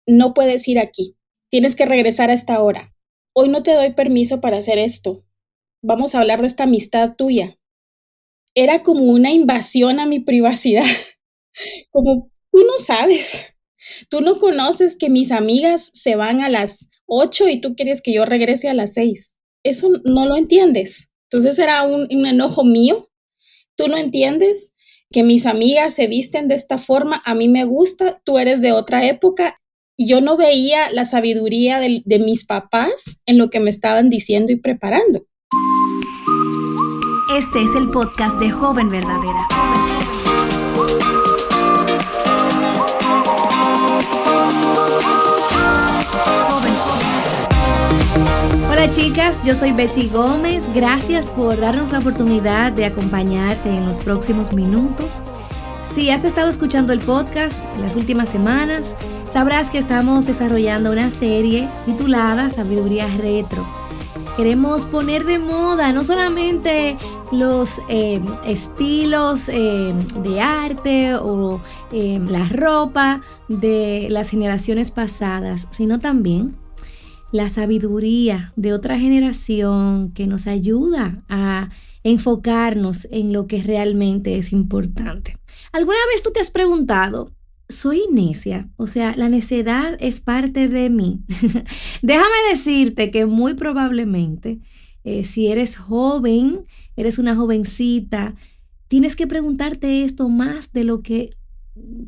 no puedes ir aquí, tienes que regresar a esta hora, hoy no te doy permiso para hacer esto, vamos a hablar de esta amistad tuya. Era como una invasión a mi privacidad, como tú no sabes, tú no conoces que mis amigas se van a las 8 y tú quieres que yo regrese a las 6. Eso no lo entiendes. Entonces era un enojo mío. Tú no entiendes que mis amigas se visten de esta forma, a mí me gusta, tú eres de otra época. Y yo no veía la sabiduría de mis papás en lo que me estaban diciendo y preparando. Este es el podcast de Joven Verdadera. Hola chicas, yo soy Betsy Gómez. Gracias por darnos la oportunidad de acompañarte en los próximos minutos. Si has estado escuchando el podcast en las últimas semanas, sabrás que estamos desarrollando una serie titulada Sabiduría Retro. Queremos poner de moda no solamente los estilos de arte o la ropa de las generaciones pasadas, sino también la sabiduría de otra generación que nos ayuda a enfocarnos en lo que realmente es importante. ¿Alguna vez tú te has preguntado, soy necia? O sea, la necedad es parte de mí. Déjame decirte que muy probablemente, si eres joven, eres una jovencita, tienes que preguntarte esto más de lo que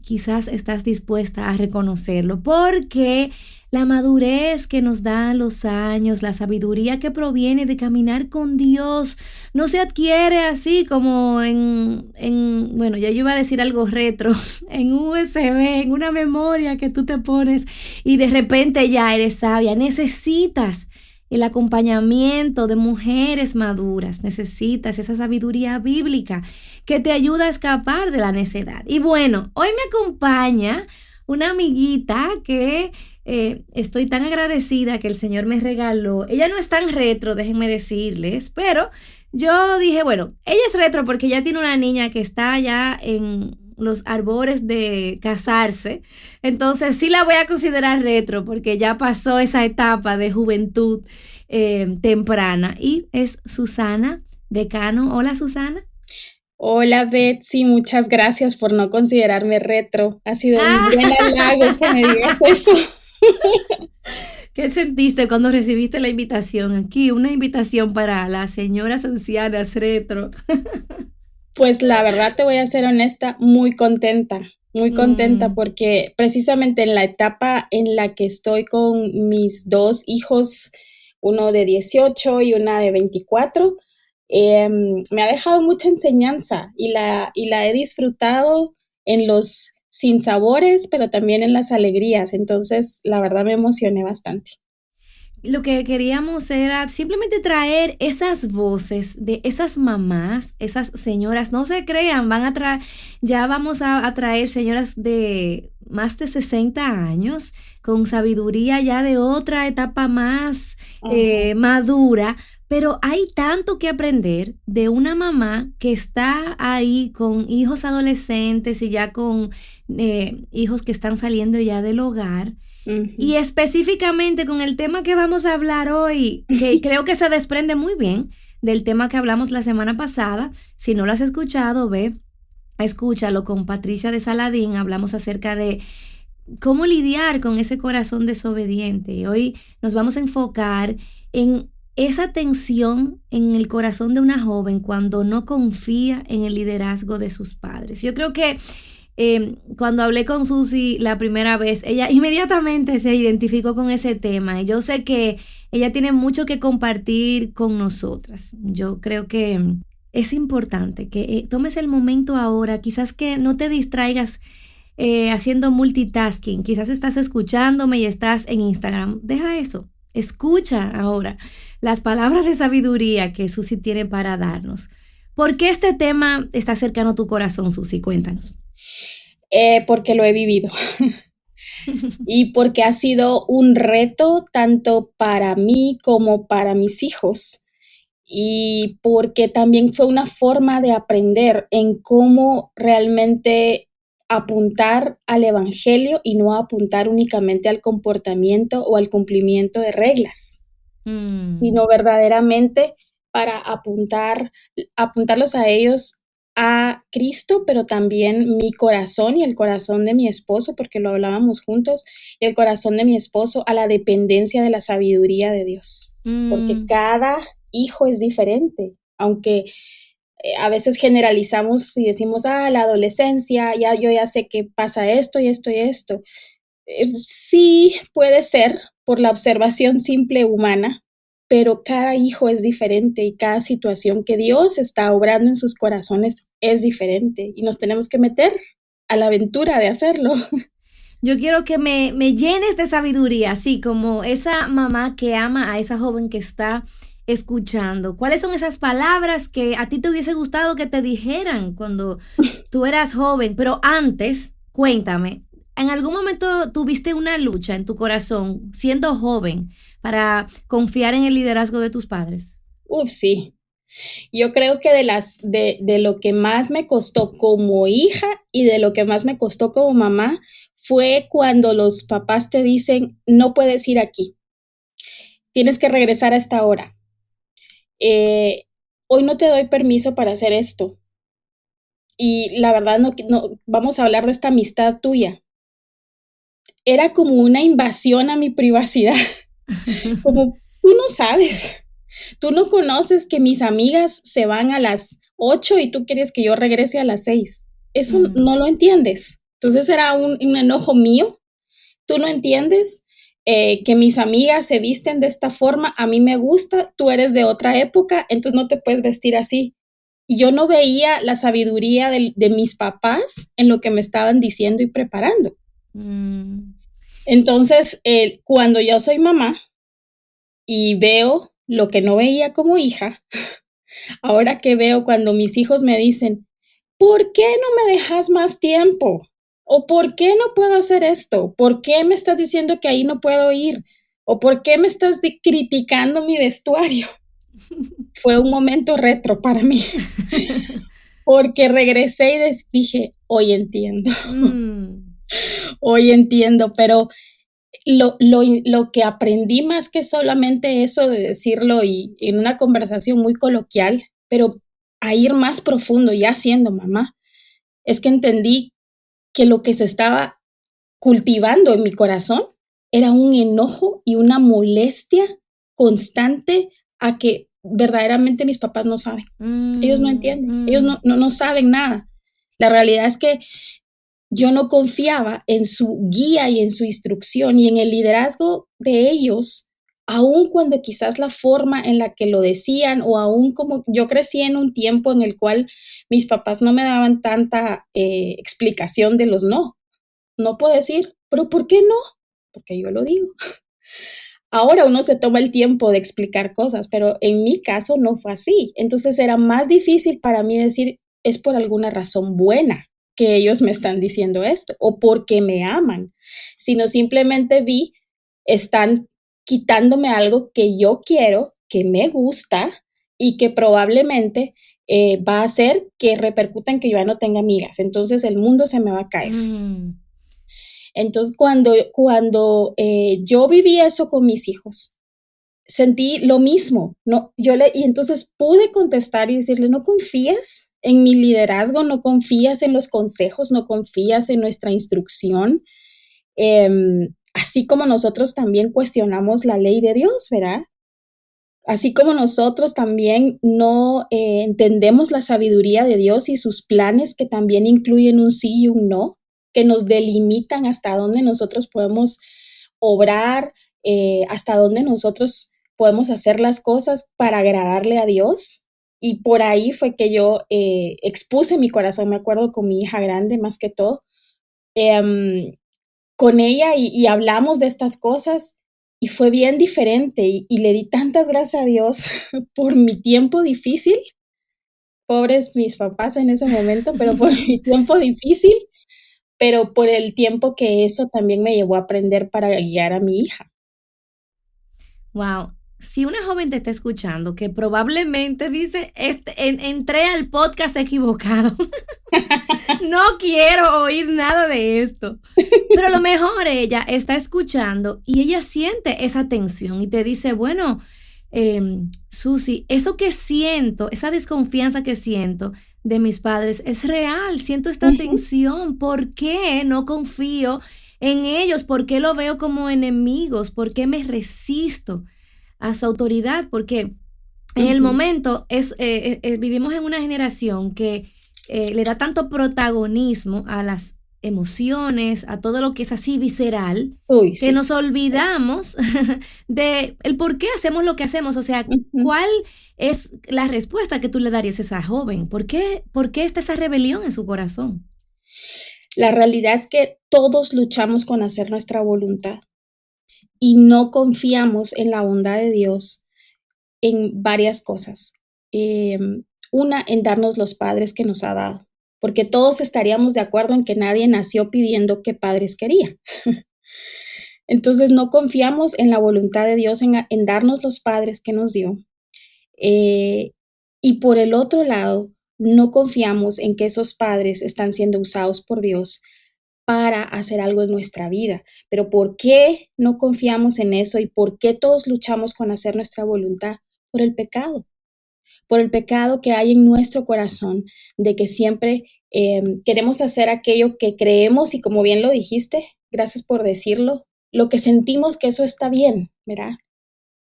quizás estás dispuesta a reconocerlo, porque la madurez que nos dan los años, la sabiduría que proviene de caminar con Dios, no se adquiere así como bueno, ya yo iba a decir algo retro, en USB, en una memoria que tú te pones y de repente ya eres sabia. Necesitas el acompañamiento de mujeres maduras, necesitas esa sabiduría bíblica que te ayuda a escapar de la necedad. Y bueno, hoy me acompaña una amiguita que estoy tan agradecida que el Señor me regaló. Ella no es tan retro, déjenme decirles, pero yo dije, bueno, ella es retro porque ya tiene una niña que está ya en los albores de casarse, entonces sí la voy a considerar retro porque ya pasó esa etapa de juventud temprana, y es Susana Decano. Hola, Susana. Hola Betsy, muchas gracias por no considerarme retro. Ha sido un buen halago que me digas eso. ¿Qué sentiste cuando recibiste la invitación? Aquí, una invitación para las señoras ancianas retro. Pues la verdad te voy a ser honesta, muy contenta porque precisamente en la etapa en la que estoy con mis dos hijos, uno de 18 y una de 24, me ha dejado mucha enseñanza y la he disfrutado en los sinsabores, pero también en las alegrías. Entonces, la verdad me emocioné bastante. Lo que queríamos era simplemente traer esas voces de esas mamás, esas señoras. No se crean, ya vamos a traer señoras de más de 60 años con sabiduría ya de otra etapa más madura. Pero hay tanto que aprender de una mamá que está ahí con hijos adolescentes y ya con hijos que están saliendo ya del hogar. Y específicamente con el tema que vamos a hablar hoy, que creo que se desprende muy bien del tema que hablamos la semana pasada. Si no lo has escuchado, escúchalo con Patricia de Saladín. Hablamos acerca de cómo lidiar con ese corazón desobediente. Y hoy nos vamos a enfocar en esa tensión en el corazón de una joven cuando no confía en el liderazgo de sus padres. Yo creo que cuando hablé con Susi la primera vez, ella inmediatamente se identificó con ese tema, y yo sé que ella tiene mucho que compartir con nosotras. Yo creo que es importante que tomes el momento ahora, quizás que no te distraigas haciendo multitasking, quizás estás escuchándome y estás en Instagram. Deja eso, escucha ahora las palabras de sabiduría que Susi tiene para darnos. ¿Por qué este tema está cercano a tu corazón, Susi? Cuéntanos. Porque lo he vivido y porque ha sido un reto tanto para mí como para mis hijos, y porque también fue una forma de aprender en cómo realmente apuntar al evangelio y no apuntar únicamente al comportamiento o al cumplimiento de reglas, sino verdaderamente para apuntarlos a ellos a Cristo, pero también mi corazón y el corazón de mi esposo, porque lo hablábamos juntos, y el corazón de mi esposo a la dependencia de la sabiduría de Dios, porque cada hijo es diferente, aunque a veces generalizamos y decimos, la adolescencia, yo ya sé que pasa esto y esto y esto. Sí, puede ser por la observación simple humana, pero cada hijo es diferente y cada situación que Dios está obrando en sus corazones es diferente y nos tenemos que meter a la aventura de hacerlo. Yo quiero que me llenes de sabiduría, así como esa mamá que ama a esa joven que está escuchando. ¿Cuáles son esas palabras que a ti te hubiese gustado que te dijeran cuando tú eras joven? Pero antes, cuéntame, ¿en algún momento tuviste una lucha en tu corazón siendo joven para confiar en el liderazgo de tus padres? Sí. Yo creo que de lo que más me costó como hija y de lo que más me costó como mamá fue cuando los papás te dicen, no puedes ir aquí, tienes que regresar a esta hora. Hoy no te doy permiso para hacer esto. Y la verdad, no, vamos a hablar de esta amistad tuya. Era como una invasión a mi privacidad. Como tú no sabes, tú no conoces que mis amigas se van a las 8 y tú quieres que yo regrese a las 6. Eso no lo entiendes. Entonces era un enojo mío. Tú no entiendes que mis amigas se visten de esta forma. A mí me gusta, tú eres de otra época, entonces no te puedes vestir así. Y yo no veía la sabiduría de mis papás en lo que me estaban diciendo y preparando. Entonces, cuando yo soy mamá y veo lo que no veía como hija, ahora que veo cuando mis hijos me dicen, ¿por qué no me dejas más tiempo? ¿O por qué no puedo hacer esto? ¿Por qué me estás diciendo que ahí no puedo ir? ¿O por qué me estás criticando mi vestuario? Fue un momento retro para mí, porque regresé y dije, hoy entiendo, hoy entiendo, pero lo que aprendí más que solamente eso de decirlo y en una conversación muy coloquial, pero a ir más profundo ya siendo mamá, es que entendí que lo que se estaba cultivando en mi corazón era un enojo y una molestia constante a que verdaderamente mis papás no saben. Ellos no entienden, ellos no saben nada. La realidad es que yo no confiaba en su guía y en su instrucción y en el liderazgo de ellos, aun cuando quizás la forma en la que lo decían o aun como yo crecí en un tiempo en el cual mis papás no me daban tanta explicación de los no. No puedo decir, pero ¿por qué no? Porque yo lo digo. Ahora uno se toma el tiempo de explicar cosas, pero en mi caso no fue así. Entonces era más difícil para mí decir, es por alguna razón buena que ellos me están diciendo esto o porque me aman, sino simplemente están quitándome algo que yo quiero, que me gusta y que probablemente va a hacer que repercuta en que yo ya no tenga amigas. Entonces el mundo se me va a caer. Entonces, cuando yo viví eso con mis hijos, sentí lo mismo, ¿no? Y entonces pude contestar y decirle, ¿no confías en mi liderazgo? ¿No confías en los consejos? ¿No confías en nuestra instrucción? Así como nosotros también cuestionamos la ley de Dios, ¿verdad? Así como nosotros también no entendemos la sabiduría de Dios y sus planes que también incluyen un sí y un no, que nos delimitan hasta dónde nosotros podemos obrar, hasta dónde nosotros podemos hacer las cosas para agradarle a Dios. Y por ahí fue que yo expuse mi corazón, me acuerdo con mi hija grande más que todo, con ella y hablamos de estas cosas y fue bien diferente y le di tantas gracias a Dios por mi tiempo difícil. Pobres mis papás en ese momento, pero por mi tiempo difícil, pero por el tiempo que eso también me llevó a aprender para guiar a mi hija. Wow, si una joven te está escuchando que probablemente dice, entré al podcast equivocado, no quiero oír nada de esto, pero a lo mejor ella está escuchando y ella siente esa tensión y te dice, bueno, Susi, eso que siento, esa desconfianza que siento de mis padres es real, siento esta tensión, ¿por qué no confío en ellos? ¿Por qué lo veo como enemigos? ¿Por qué me resisto a su autoridad? Porque en el momento vivimos en una generación que le da tanto protagonismo a las emociones, a todo lo que es así visceral, Uy, que sí. nos olvidamos de el por qué hacemos lo que hacemos. O sea, Ujú. ¿cuál es la respuesta que tú le darías a esa joven? ¿Por qué está esa rebelión en su corazón? La realidad es que todos luchamos con hacer nuestra voluntad y no confiamos en la bondad de Dios en varias cosas. Una, en darnos los padres que nos ha dado, porque todos estaríamos de acuerdo en que nadie nació pidiendo qué padres quería. Entonces no confiamos en la voluntad de Dios en darnos los padres que nos dio. Y por el otro lado, no confiamos en que esos padres están siendo usados por Dios para hacer algo en nuestra vida. Pero ¿por qué no confiamos en eso y por qué todos luchamos con hacer nuestra voluntad? Por el pecado que hay en nuestro corazón, de que siempre queremos hacer aquello que creemos y como bien lo dijiste, gracias por decirlo, lo que sentimos que eso está bien, ¿verdad?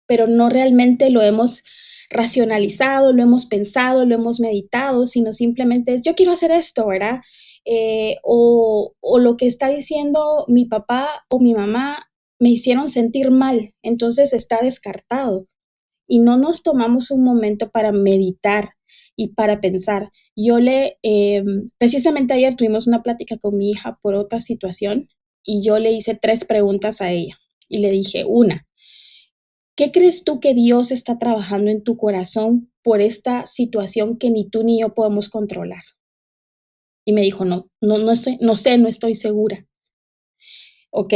Pero no realmente lo hemos racionalizado, lo hemos pensado, lo hemos meditado, sino simplemente es, yo quiero hacer esto, ¿verdad? O lo que está diciendo mi papá o mi mamá me hicieron sentir mal, entonces está descartado. Y no nos tomamos un momento para meditar y para pensar. Precisamente ayer tuvimos una plática con mi hija por otra situación y yo le hice 3 preguntas a ella y le dije, una, ¿qué crees tú que Dios está trabajando en tu corazón por esta situación que ni tú ni yo podemos controlar? Y me dijo, no estoy segura. Ok,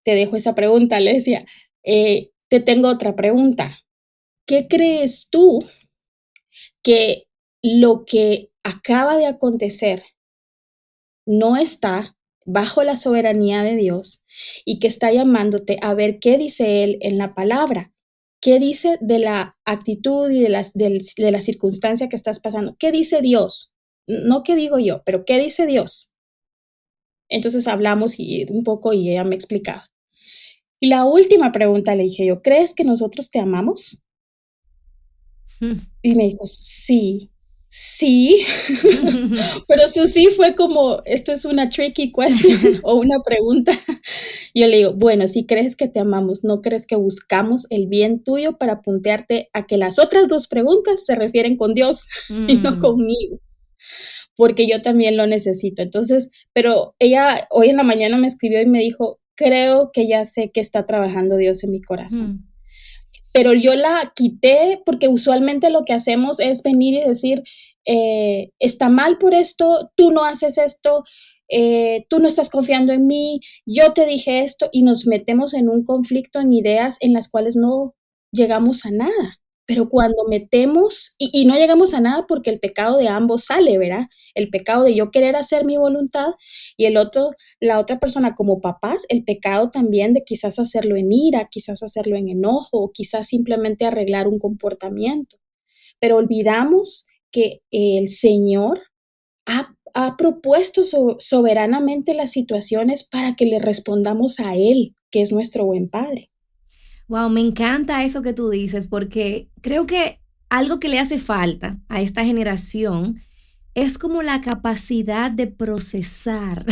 te dejo esa pregunta, le decía. Te tengo otra pregunta. ¿Qué crees tú que lo que acaba de acontecer no está bajo la soberanía de Dios y que está llamándote a ver qué dice Él en la palabra? ¿Qué dice de la actitud y de la circunstancia que estás pasando? ¿Qué dice Dios? No qué digo yo, pero ¿qué dice Dios? Entonces hablamos un poco y ella me explicaba. Y la última pregunta le dije yo, ¿crees que nosotros te amamos? Y me dijo, sí, sí, pero su sí fue como, esto es una tricky question o una pregunta. Yo le digo, bueno, si crees que te amamos, ¿no crees que buscamos el bien tuyo para puntearte a que las otras 2 preguntas se refieren con Dios y no conmigo? Porque yo también lo necesito. Entonces, pero ella hoy en la mañana me escribió y me dijo, creo que ya sé que está trabajando Dios en mi corazón. Pero yo la quité porque usualmente lo que hacemos es venir y decir, está mal por esto, tú no haces esto, tú no estás confiando en mí, yo te dije esto y nos metemos en un conflicto en ideas en las cuales no llegamos a nada. Pero cuando metemos, y no llegamos a nada porque el pecado de ambos sale, ¿verdad? El pecado de yo querer hacer mi voluntad y la otra persona como papás, el pecado también de quizás hacerlo en ira, quizás hacerlo en enojo, o quizás simplemente arreglar un comportamiento. Pero olvidamos que el Señor ha propuesto soberanamente las situaciones para que le respondamos a Él, que es nuestro buen Padre. Wow, me encanta eso que tú dices, porque creo que algo que le hace falta a esta generación es como la capacidad de procesar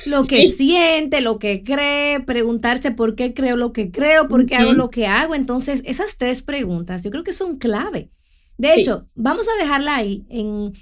lo que Sí. siente, lo que cree, preguntarse por qué creo lo que creo, por qué hago Ujú. lo que hago. Entonces, esas 3 preguntas yo creo que son clave. De Sí. hecho, vamos a dejarla ahí en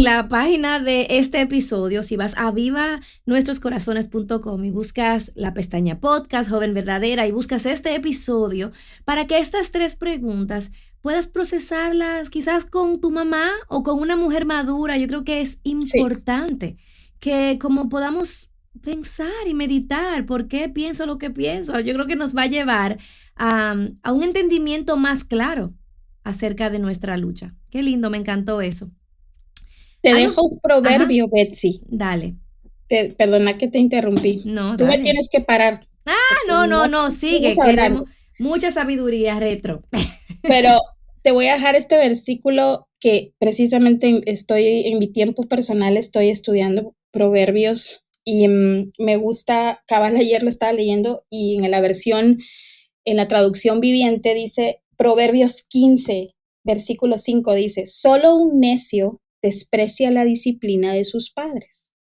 la página de este episodio. Si vas a vivanuestroscorazones.com y buscas la pestaña podcast, Joven Verdadera, y buscas este episodio para que estas 3 preguntas puedas procesarlas quizás con tu mamá o con una mujer madura. Yo creo que es Sí. importante que como podamos pensar y meditar por qué pienso lo que pienso. Yo creo que nos va a llevar a un entendimiento más claro acerca de nuestra lucha. Qué lindo, me encantó eso. Te Algo, dejo un ajá, proverbio, Betsy. dale. Perdona que te interrumpí. No, Tú me dale. tienes que parar, Ah, porque no, no, no no, sigues sigue. Queremos hablando. mucha sabiduría retro. Pero te voy a dejar este versículo que precisamente estoy en mi tiempo personal, estoy estudiando proverbios y me gusta, cabal ayer lo estaba leyendo y en la versión, en la traducción viviente dice Proverbios 15, versículo 5 dice, solo un necio desprecia la disciplina de sus padres.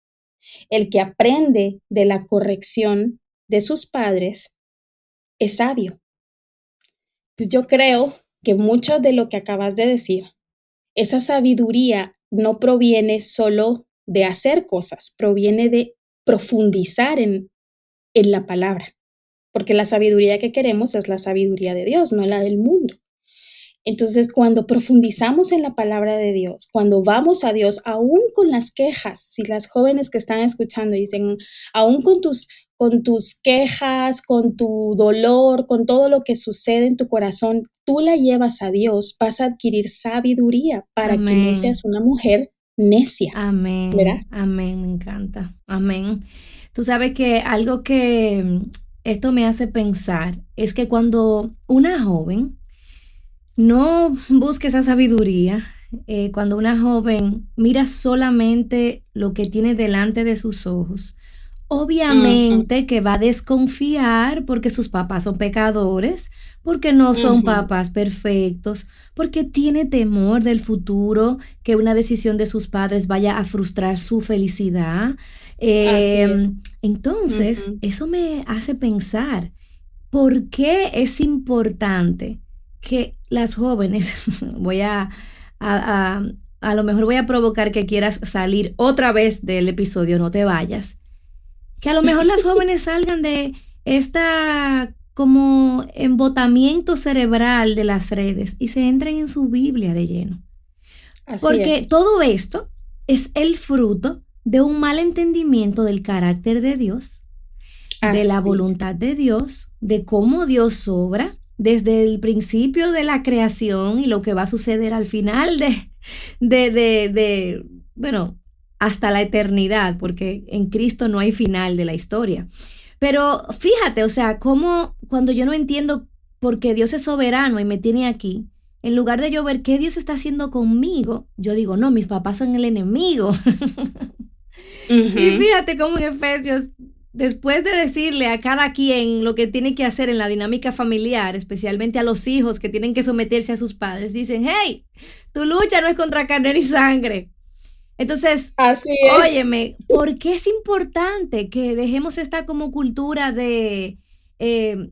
El que aprende de la corrección de sus padres es sabio. Pues yo creo que mucho de lo que acabas de decir, esa sabiduría no proviene solo de hacer cosas, proviene de profundizar en la palabra, porque la sabiduría que queremos es la sabiduría de Dios, no la del mundo. Entonces, cuando profundizamos en la palabra de Dios, cuando vamos a Dios, aún con las quejas, si las jóvenes que están escuchando dicen, aún con tus quejas, con tu dolor, con todo lo que sucede en tu corazón, tú la llevas a Dios, vas a adquirir sabiduría para que no Amén. seas una mujer necia, ¿verdad? Amén, amén, me encanta. Amén. Tú sabes que algo que esto me hace pensar es que cuando una joven no busque esa sabiduría, cuando una joven mira solamente lo que tiene delante de sus ojos, Ujú, obviamente que va a desconfiar porque sus papás son pecadores, porque no son ujú, papás perfectos, porque tiene temor del futuro, que una decisión de sus padres vaya a frustrar su felicidad. así es. Entonces, Ujú. eso me hace pensar, ¿por qué es importante que las jóvenes, voy a, a, a lo mejor voy a provocar que quieras salir otra vez del episodio, no te vayas, que a lo mejor las jóvenes salgan de esta como embotamiento cerebral de las redes y se entren en su Biblia de lleno? Así Porque es, todo esto es el fruto de un mal entendimiento del carácter de Dios, de la así es. voluntad de Dios, de cómo Dios obra desde el principio de la creación y lo que va a suceder al final bueno, hasta la eternidad, porque en Cristo no hay final de la historia. Pero fíjate, o sea, cómo cuando yo no entiendo por qué Dios es soberano y me tiene aquí, en lugar de yo ver qué Dios está haciendo conmigo, yo digo, no, mis papás son el enemigo. Y Ujú. fíjate cómo en Efesios, después de decirle a cada quien lo que tiene que hacer en la dinámica familiar, especialmente a los hijos que tienen que someterse a sus padres, dicen, hey, tu lucha no es contra carne ni sangre. Entonces, Así es. óyeme, ¿por qué es importante que dejemos esta como cultura de eh,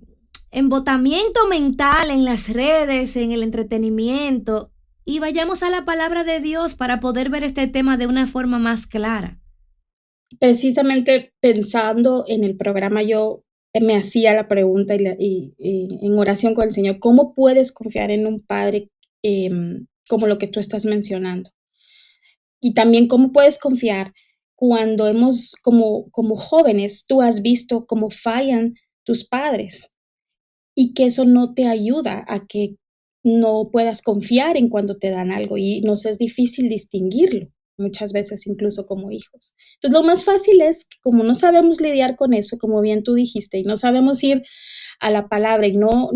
embotamiento mental en las redes, en el entretenimiento, y vayamos a la palabra de Dios para poder ver este tema de una forma más clara? Precisamente pensando en el programa, yo me hacía la pregunta y en oración con el Señor, ¿cómo puedes confiar en un padre, como lo que tú estás mencionando? Y también, ¿cómo puedes confiar cuando hemos como jóvenes, tú has visto cómo fallan tus padres? Y que eso no te ayuda a que no puedas confiar en cuando te dan algo y nos es difícil distinguirlo, muchas veces incluso como hijos. Entonces, lo más fácil es que como no sabemos lidiar con eso, como bien tú dijiste, y no sabemos ir a la palabra y no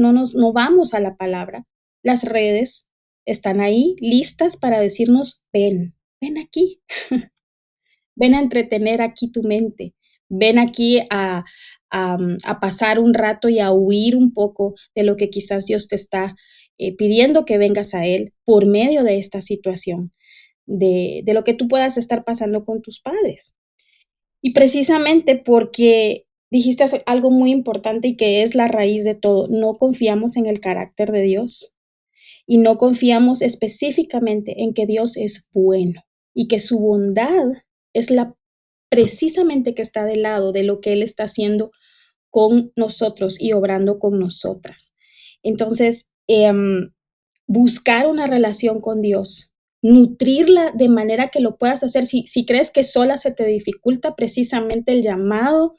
vamos a la palabra, las redes están ahí listas para decirnos, ven aquí, ven a entretener aquí tu mente, ven aquí a pasar un rato y a huir un poco de lo que quizás Dios te está pidiendo que vengas a Él por medio de esta situación, de lo que tú puedas estar pasando con tus padres. Y precisamente porque dijiste algo muy importante y que es la raíz de todo, no confiamos en el carácter de Dios y no confiamos específicamente en que Dios es bueno y que su bondad es la precisamente que está del lado de lo que Él está haciendo con nosotros y obrando con nosotras. Entonces, buscar una relación con Dios nutrirla de manera que lo puedas hacer. Si crees que sola se te dificulta, precisamente el llamado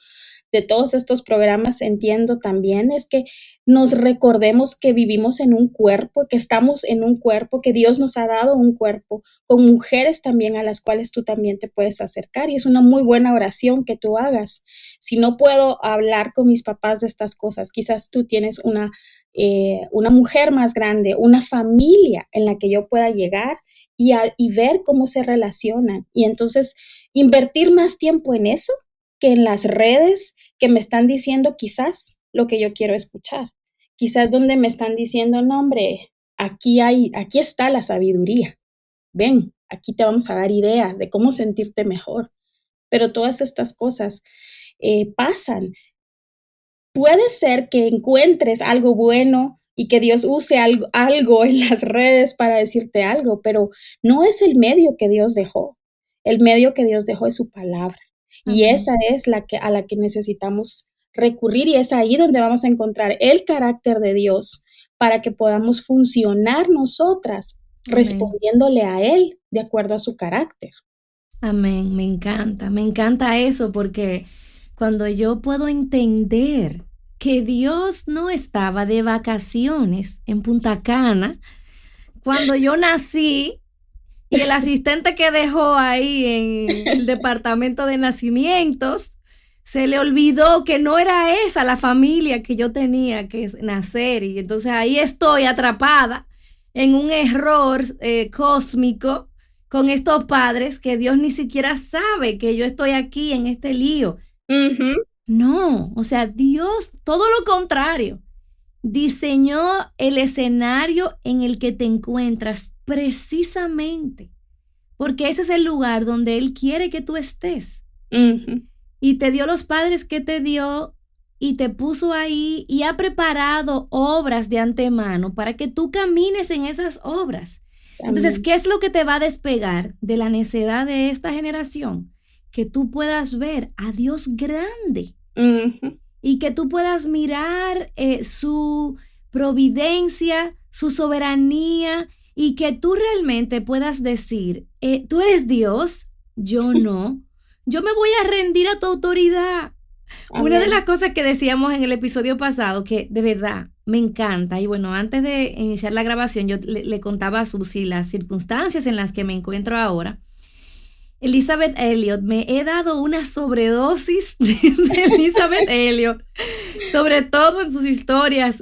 de todos estos programas, entiendo también, es que nos recordemos que vivimos en un cuerpo, que estamos en un cuerpo, que Dios nos ha dado un cuerpo, con mujeres también a las cuales tú también te puedes acercar, y es una muy buena oración que tú hagas. Si no puedo hablar con mis papás de estas cosas, quizás tú tienes una mujer más grande, una familia en la que yo pueda llegar y ver cómo se relacionan, y entonces invertir más tiempo en eso que en las redes que me están diciendo quizás lo que yo quiero escuchar. Quizás donde me están diciendo, no, hombre, aquí está la sabiduría. Ven, aquí te vamos a dar ideas de cómo sentirte mejor. Pero todas estas cosas pasan. Puede ser que encuentres algo bueno y que Dios use algo en las redes para decirte algo, pero no es el medio que Dios dejó. El medio que Dios dejó es su palabra. Y Amén. esa es a la que necesitamos recurrir, y es ahí donde vamos a encontrar el carácter de Dios para que podamos funcionar nosotras Amén. respondiéndole a Él de acuerdo a su carácter. Amén, me encanta eso porque cuando yo puedo entender que Dios no estaba de vacaciones en Punta Cana, cuando yo nací y el asistente que dejó ahí en el departamento de nacimientos, se le olvidó que no era esa la familia que yo tenía que nacer, y entonces ahí estoy atrapada en un error cósmico con estos padres que Dios ni siquiera sabe que yo estoy aquí en este lío. Ujú. No, o sea, Dios, todo lo contrario, diseñó el escenario en el que te encuentras precisamente porque ese es el lugar donde Él quiere que tú estés. Ujú. Y te dio los padres que te dio y te puso ahí y ha preparado obras de antemano para que tú camines en esas obras. Entonces, Amén. ¿qué es lo que te va a despegar de la necedad de esta generación? Que tú puedas ver a Dios grande Ujú. y que tú puedas mirar su providencia, su soberanía, y que tú realmente puedas decir, tú eres Dios, yo no, yo me voy a rendir a tu autoridad. Una de las Amén. cosas que decíamos en el episodio pasado, que de verdad me encanta, y bueno, antes de iniciar la grabación, yo le contaba a Susi las circunstancias en las que me encuentro ahora. Elizabeth Elliot, me he dado una sobredosis de Elizabeth Elliot, sobre todo en sus historias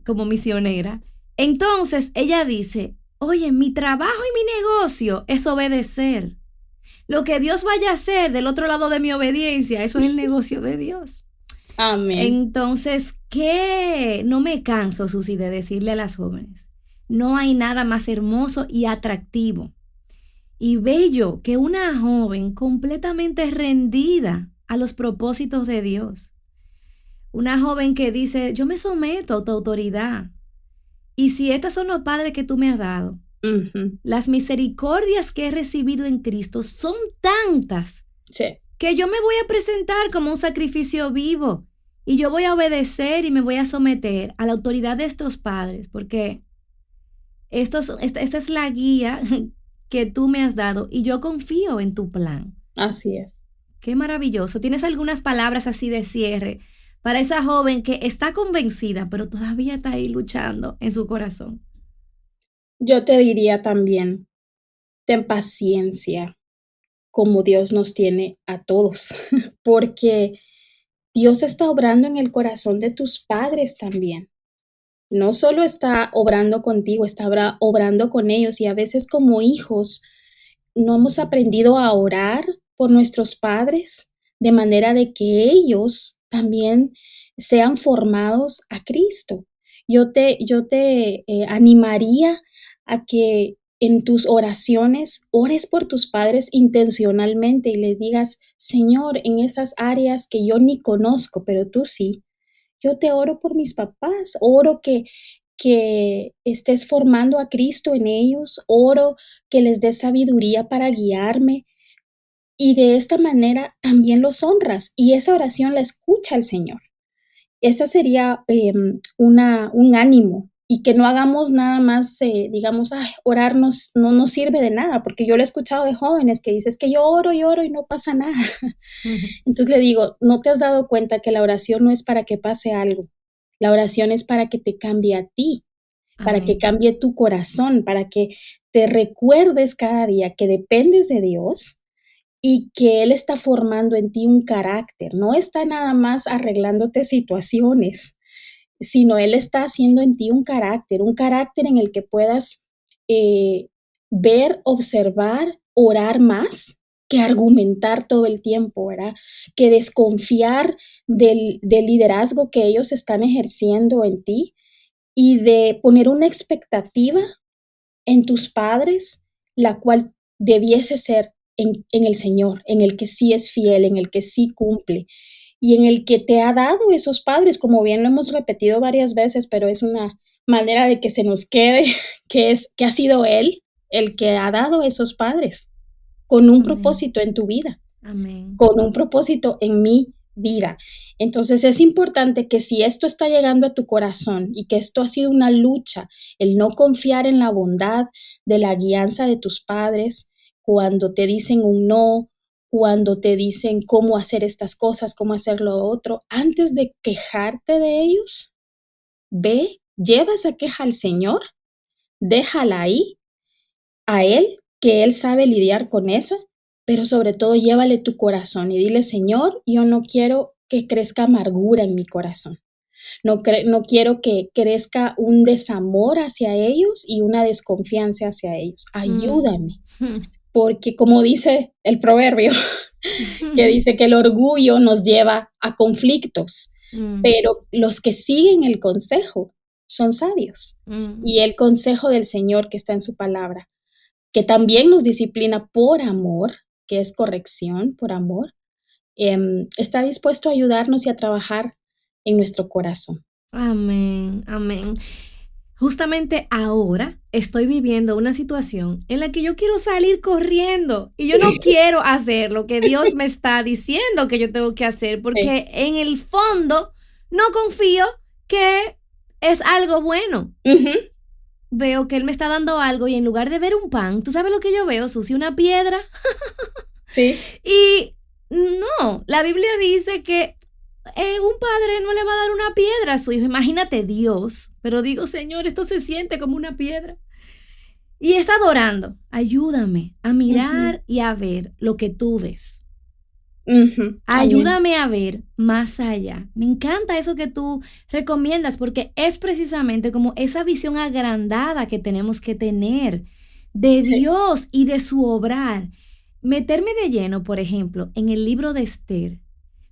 como misionera. Entonces ella dice, oye, mi trabajo y mi negocio es obedecer. Lo que Dios vaya a hacer del otro lado de mi obediencia, eso es el negocio de Dios. Amén. Entonces, ¿qué? No me canso, Susi, de decirle a las jóvenes, no hay nada más hermoso y atractivo y bello que una joven completamente rendida a los propósitos de Dios. Una joven que dice, yo me someto a tu autoridad. Y si estos son los padres que tú me has dado, Ujú. las misericordias que he recibido en Cristo son tantas Sí. que yo me voy a presentar como un sacrificio vivo y yo voy a obedecer y me voy a someter a la autoridad de estos padres, porque esta es la guía que tú me has dado y yo confío en tu plan. Así es. Qué maravilloso. ¿Tienes algunas palabras así de cierre para esa joven que está convencida, pero todavía está ahí luchando en su corazón? Yo te diría también, ten paciencia, como Dios nos tiene a todos, porque Dios está obrando en el corazón de tus padres también. No solo está obrando contigo, está obrando con ellos, y a veces como hijos no hemos aprendido a orar por nuestros padres de manera de que ellos también sean formados a Cristo. Yo te animaría a que en tus oraciones ores por tus padres intencionalmente y les digas, Señor, en esas áreas que yo ni conozco, pero tú sí, yo te oro por mis papás, oro que estés formando a Cristo en ellos, oro que les des sabiduría para guiarme, y de esta manera también los honras, y esa oración la escucha el Señor. Esa sería un ánimo y que no hagamos nada más, digamos, orar no nos sirve de nada, porque yo lo he escuchado de jóvenes que dicen, es que yo oro y oro y no pasa nada. Entonces le digo, ¿no te has dado cuenta que la oración no es para que pase algo? La oración es para que te cambie a ti, para que Amén. cambie tu corazón, para que te recuerdes cada día que dependes de Dios y que Él está formando en ti un carácter. No está nada más arreglándote situaciones, sino Él está haciendo en ti un carácter en el que puedas ver, observar, orar más que argumentar todo el tiempo, ¿verdad? Que desconfiar del liderazgo que ellos están ejerciendo en ti y de poner una expectativa en tus padres, la cual debiese ser en el Señor, en el que sí es fiel, en el que sí cumple y en el que te ha dado esos padres, como bien lo hemos repetido varias veces, pero es una manera de que se nos quede, que ha sido Él el que ha dado esos padres con un Amén. propósito en tu vida, Amén. con un propósito en mi vida. Entonces es importante que si esto está llegando a tu corazón y que esto ha sido una lucha, el no confiar en la bondad de la guianza de tus padres, cuando te dicen un no, cuando te dicen cómo hacer estas cosas, cómo hacer lo otro, antes de quejarte de ellos, ve, lleva esa queja al Señor, déjala ahí a Él, que Él sabe lidiar con esa, pero sobre todo llévale tu corazón y dile, Señor, yo no quiero que crezca amargura en mi corazón. No quiero que crezca un desamor hacia ellos y una desconfianza hacia ellos. Ayúdame, porque como dice el proverbio, que dice que el orgullo nos lleva a conflictos, pero los que siguen el consejo son sabios. Y el consejo del Señor que está en su palabra, que también nos disciplina por amor, que es corrección por amor, está dispuesto a ayudarnos y a trabajar en nuestro corazón. Amén, amén. Justamente ahora estoy viviendo una situación en la que yo quiero salir corriendo y yo no quiero hacer lo que Dios me está diciendo que yo tengo que hacer Sí. porque en el fondo no confío que es algo bueno. Ujú. Veo que Él me está dando algo y en lugar de ver un pan, ¿tú sabes lo que yo veo, Susi? Una piedra. Sí. Y no, la Biblia dice que un padre no le va a dar una piedra a su hijo. Imagínate Dios. Pero digo, Señor, esto se siente como una piedra. Y está adorando. Ayúdame a mirar Ujú. y a ver lo que tú ves. Ujú. Amén. Ayúdame a ver más allá. Me encanta eso que tú recomiendas porque es precisamente como esa visión agrandada que tenemos que tener de Sí. Dios y de su obrar. Meterme de lleno, por ejemplo, en el libro de Esther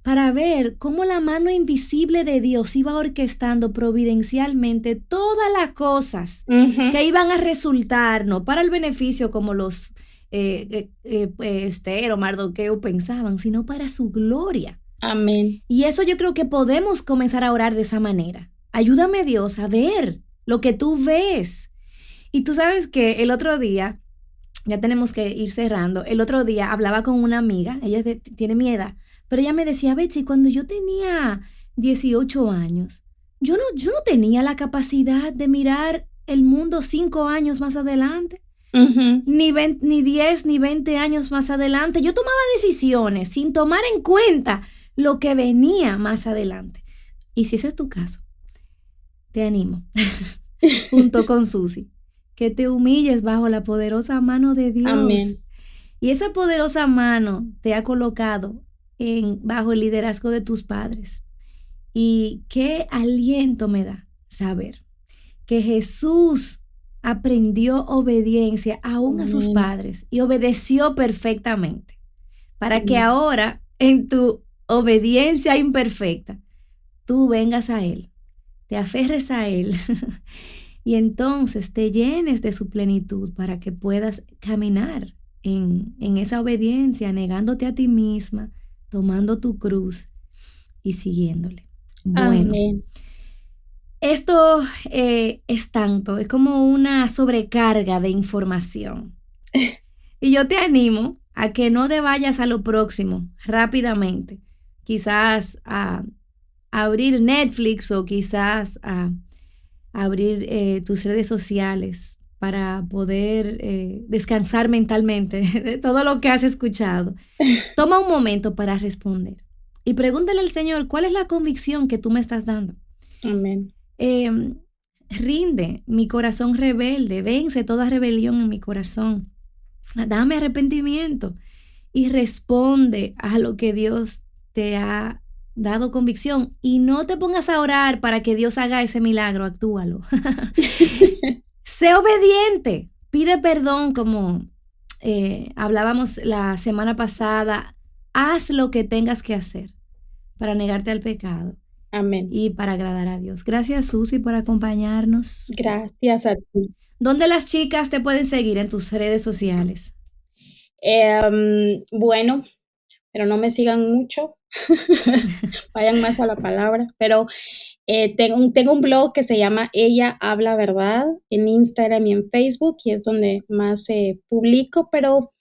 para ver cómo la mano invisible de Dios iba orquestando providencialmente todas las cosas Ujú. que iban a resultar, no para el beneficio como los Esther o Mardoqueo pensaban, sino para su gloria. Amén. Y eso yo creo que podemos comenzar a orar de esa manera. Ayúdame Dios a ver lo que tú ves. Y tú sabes que el otro día, ya tenemos que ir cerrando, el otro día hablaba con una amiga, ella tiene mi edad, pero ella me decía, Betsy, cuando yo tenía 18 años, yo no tenía la capacidad de mirar el mundo 5 años más adelante. Ujú. Ni 10, ni 20 años más adelante. Yo tomaba decisiones sin tomar en cuenta lo que venía más adelante. Y si ese es tu caso, te animo, junto con Susi, que te humilles bajo la poderosa mano de Dios. Amén. Y esa poderosa mano te ha colocado bajo el liderazgo de tus padres. Y qué aliento me da saber que Jesús aprendió obediencia aún a sus Amén. padres y obedeció perfectamente, para que Amén. ahora en tu obediencia imperfecta tú vengas a Él, te aferres a Él y entonces te llenes de su plenitud para que puedas caminar en esa obediencia, negándote a ti misma, tomando tu cruz y siguiéndole. Bueno. Amén. Esto es tanto, es como una sobrecarga de información. Y yo te animo a que no te vayas a lo próximo rápidamente. Quizás a abrir Netflix o quizás a abrir tus redes sociales para poder descansar mentalmente de todo lo que has escuchado, toma un momento para responder y pregúntale al Señor, ¿cuál es la convicción que tú me estás dando? Amén. Rinde mi corazón rebelde, vence toda rebelión en mi corazón, dame arrepentimiento y responde a lo que Dios te ha dado convicción, y no te pongas a orar para que Dios haga ese milagro, actúalo. Sé obediente, pide perdón como hablábamos la semana pasada, haz lo que tengas que hacer para negarte al pecado. Amén. Y para agradar a Dios. Gracias, Susi, por acompañarnos. Gracias a ti. ¿Dónde las chicas te pueden seguir en tus redes sociales? Bueno, pero no me sigan mucho. Vayan más a la palabra. Pero tengo un blog que se llama Ella Habla Verdad en Instagram y en Facebook, y es donde más publico, pero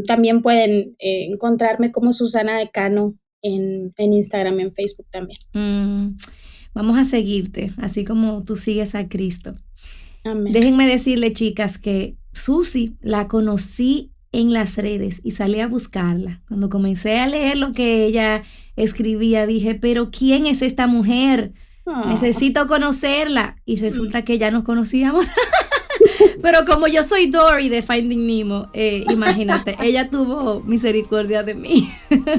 también pueden encontrarme como Susana Decano en Instagram y en Facebook también. Vamos a seguirte, así como tú sigues a Cristo. Amén. Déjenme decirle, chicas, que Susi la conocí en las redes y salí a buscarla. Cuando comencé a leer lo que ella escribía, dije, pero ¿quién es esta mujer? Necesito conocerla. Y resulta que ya nos conocíamos. Pero como yo soy Dory de Finding Nemo, imagínate, ella tuvo misericordia de mí.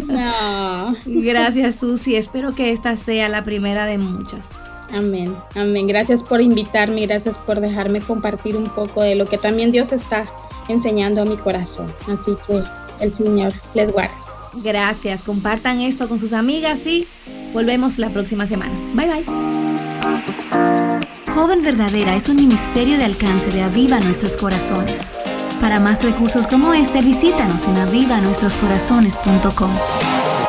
No. Gracias, Susi. Espero que esta sea la primera de muchas. Amén, amén. Gracias por invitarme, gracias por dejarme compartir un poco de lo que también Dios está enseñando a mi corazón. Así que el Señor les guarde. Gracias. Compartan esto con sus amigas y volvemos la próxima semana. Bye, bye. Joven Verdadera es un ministerio de alcance de Aviva Nuestros Corazones. Para más recursos como este, visítanos en avivanuestroscorazones.com.